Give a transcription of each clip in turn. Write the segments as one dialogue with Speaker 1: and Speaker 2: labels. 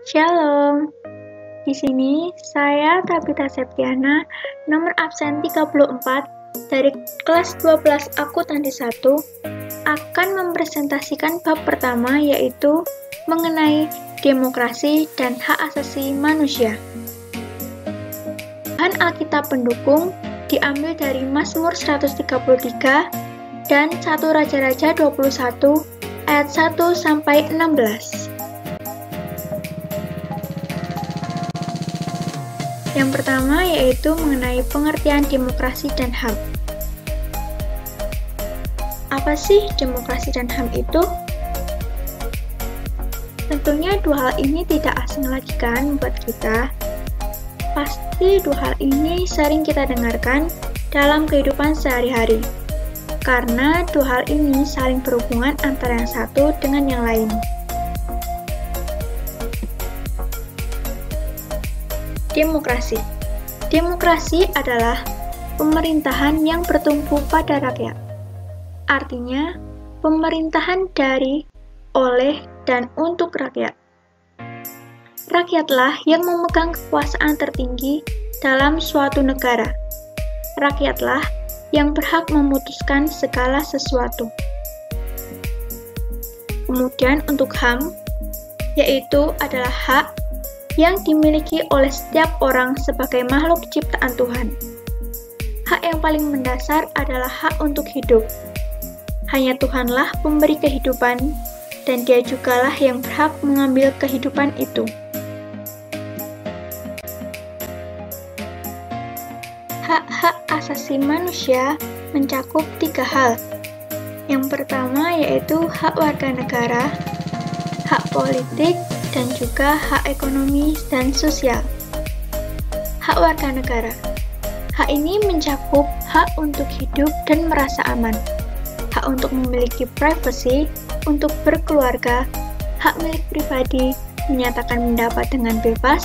Speaker 1: Shalom, di sini saya Tabita Septiana, nomor absen 34 dari kelas 12 Akuntansi 1, akan mempresentasikan bab pertama yaitu mengenai demokrasi dan hak asasi manusia. Bahan Alkitab pendukung diambil dari Mazmur 133 dan 1 Raja-Raja 21 ayat 1 sampai 16. Yang pertama yaitu mengenai pengertian demokrasi dan HAM. Apa sih demokrasi dan HAM itu? Tentunya dua hal ini tidak asing lagi kan buat kita. Pasti dua hal ini sering kita dengarkan dalam kehidupan sehari-hari. Karena dua hal ini saling berhubungan antara yang satu dengan yang lain. Demokrasi. Demokrasi adalah pemerintahan yang bertumpu pada rakyat. Artinya, pemerintahan dari, oleh, dan untuk rakyat. Rakyatlah yang memegang kekuasaan tertinggi dalam suatu negara. Rakyatlah yang berhak memutuskan segala sesuatu. Kemudian untuk HAM, yaitu adalah hak yang dimiliki oleh setiap orang sebagai makhluk ciptaan Tuhan. Hak yang paling mendasar adalah hak untuk hidup. Hanya Tuhanlah pemberi kehidupan, dan Dia jugalah yang berhak mengambil kehidupan itu. Hak-hak asasi manusia mencakup 3 hal. Yang pertama yaitu hak warga negara, hak politik, dan juga hak ekonomi dan sosial. Hak warga negara. Hak ini mencakup hak untuk hidup dan merasa aman, hak untuk memiliki privasi, untuk berkeluarga, hak milik pribadi, menyatakan pendapat dengan bebas,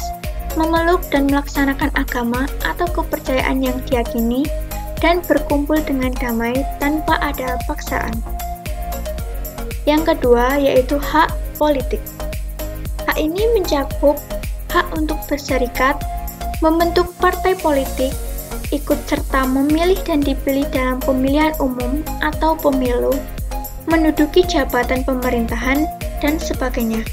Speaker 1: memeluk dan melaksanakan agama atau kepercayaan yang diyakini, dan berkumpul dengan damai tanpa ada paksaan. Yang kedua yaitu hak politik. Hak ini mencakup hak untuk berserikat, membentuk partai politik, ikut serta memilih dan dipilih dalam pemilihan umum atau pemilu, menduduki jabatan pemerintahan, dan sebagainya.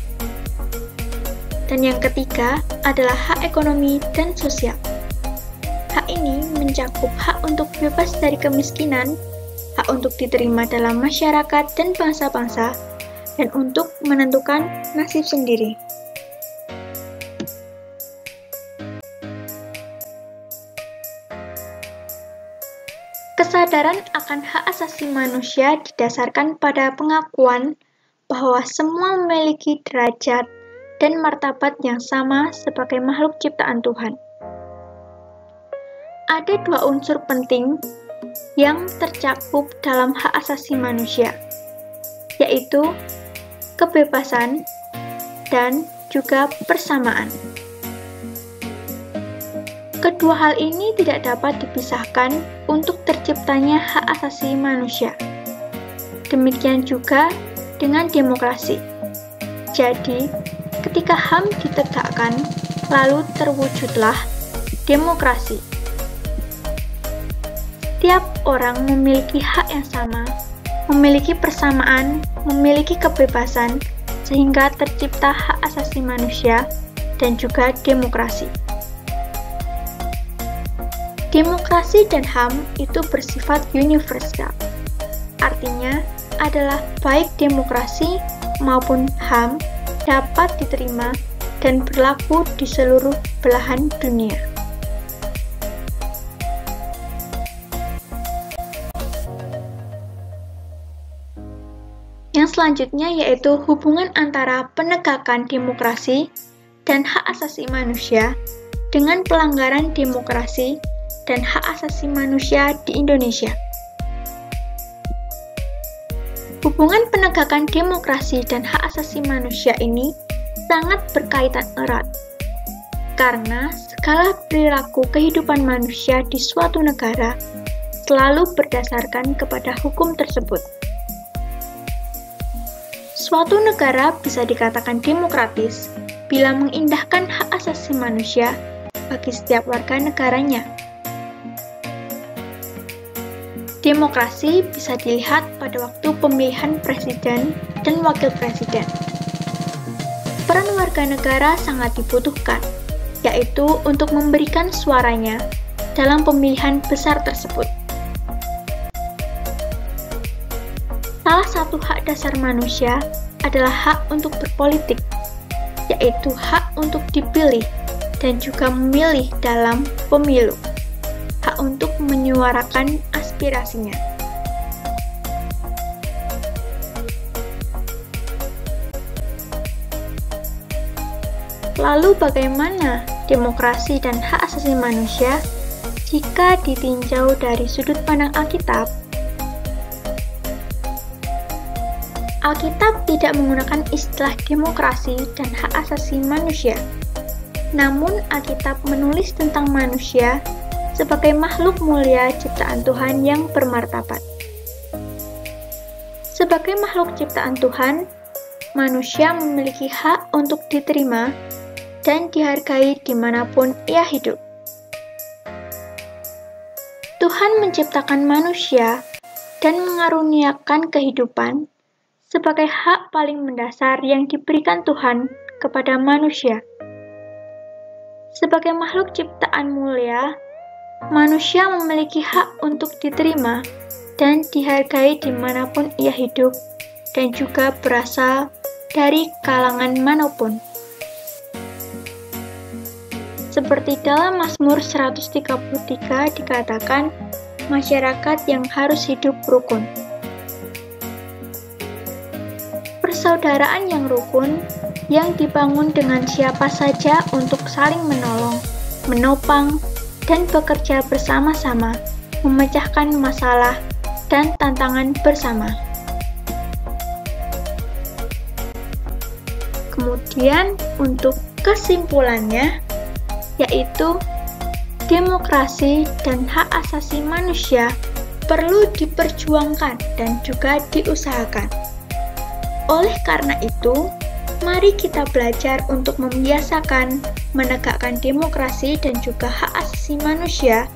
Speaker 1: Dan yang ketiga adalah hak ekonomi dan sosial. Hak ini mencakup hak untuk bebas dari kemiskinan, hak untuk diterima dalam masyarakat dan bangsa-bangsa, dan untuk menentukan nasib sendiri. Kesadaran akan hak asasi manusia didasarkan pada pengakuan bahwa semua memiliki derajat dan martabat yang sama sebagai makhluk ciptaan Tuhan. Ada 2 unsur penting yang tercakup dalam hak asasi manusia, yaitu kebebasan dan juga persamaan. Kedua hal ini tidak dapat dipisahkan untuk terciptanya hak asasi manusia. Demikian juga dengan demokrasi. Jadi, ketika HAM ditegakkan, lalu terwujudlah demokrasi. Setiap orang memiliki hak yang sama, memiliki persamaan, memiliki kebebasan, sehingga tercipta hak asasi manusia dan juga demokrasi. Demokrasi dan HAM itu bersifat universal. Artinya adalah baik demokrasi maupun HAM dapat diterima dan berlaku di seluruh belahan dunia. Yang selanjutnya yaitu hubungan antara penegakan demokrasi dan hak asasi manusia dengan pelanggaran demokrasi dan hak asasi manusia di Indonesia. Hubungan penegakan demokrasi dan hak asasi manusia ini sangat berkaitan erat, karena segala perilaku kehidupan manusia di suatu negara selalu berdasarkan kepada hukum tersebut. Suatu negara bisa dikatakan demokratis bila mengindahkan hak asasi manusia bagi setiap warga negaranya. Demokrasi bisa dilihat pada waktu pemilihan presiden dan wakil presiden. Peran warga negara sangat dibutuhkan, yaitu untuk memberikan suaranya dalam pemilihan besar tersebut. Salah satu hak dasar manusia adalah hak untuk berpolitik, yaitu hak untuk dipilih dan juga memilih dalam pemilu, hak untuk menyuarakan aspirasinya. Lalu bagaimana demokrasi dan hak asasi manusia jika ditinjau dari sudut pandang Alkitab? Alkitab tidak menggunakan istilah demokrasi dan hak asasi manusia. Namun Alkitab menulis tentang manusia sebagai makhluk mulia ciptaan Tuhan yang bermartabat. Sebagai makhluk ciptaan Tuhan, manusia memiliki hak untuk diterima dan dihargai dimanapun ia hidup. Tuhan menciptakan manusia dan mengaruniakan kehidupan sebagai hak paling mendasar yang diberikan Tuhan kepada manusia. Sebagai makhluk ciptaan mulia, manusia memiliki hak untuk diterima dan dihargai dimanapun ia hidup dan juga berasal dari kalangan manapun. Seperti dalam Mazmur 133 dikatakan, masyarakat yang harus hidup rukun. Persaudaraan yang rukun yang dibangun dengan siapa saja untuk saling menolong, menopang, dan bekerja bersama-sama, memecahkan masalah dan tantangan bersama. Kemudian untuk kesimpulannya, yaitu demokrasi dan hak asasi manusia perlu diperjuangkan dan juga diusahakan. Oleh karena itu, mari kita belajar untuk membiasakan menegakkan demokrasi dan juga hak asasi manusia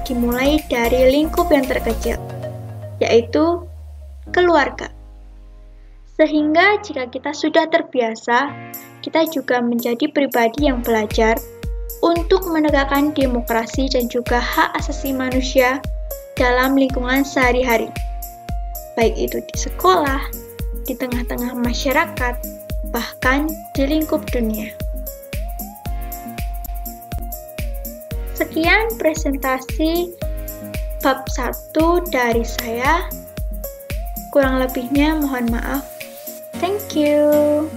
Speaker 1: dimulai dari lingkup yang terkecil, yaitu keluarga. Sehingga jika kita sudah terbiasa, kita juga menjadi pribadi yang belajar untuk menegakkan demokrasi dan juga hak asasi manusia dalam lingkungan sehari-hari, baik itu di sekolah, di tengah-tengah masyarakat, bahkan di lingkup dunia. Sekian presentasi bab 1 dari saya. Kurang lebihnya mohon maaf. Thank you.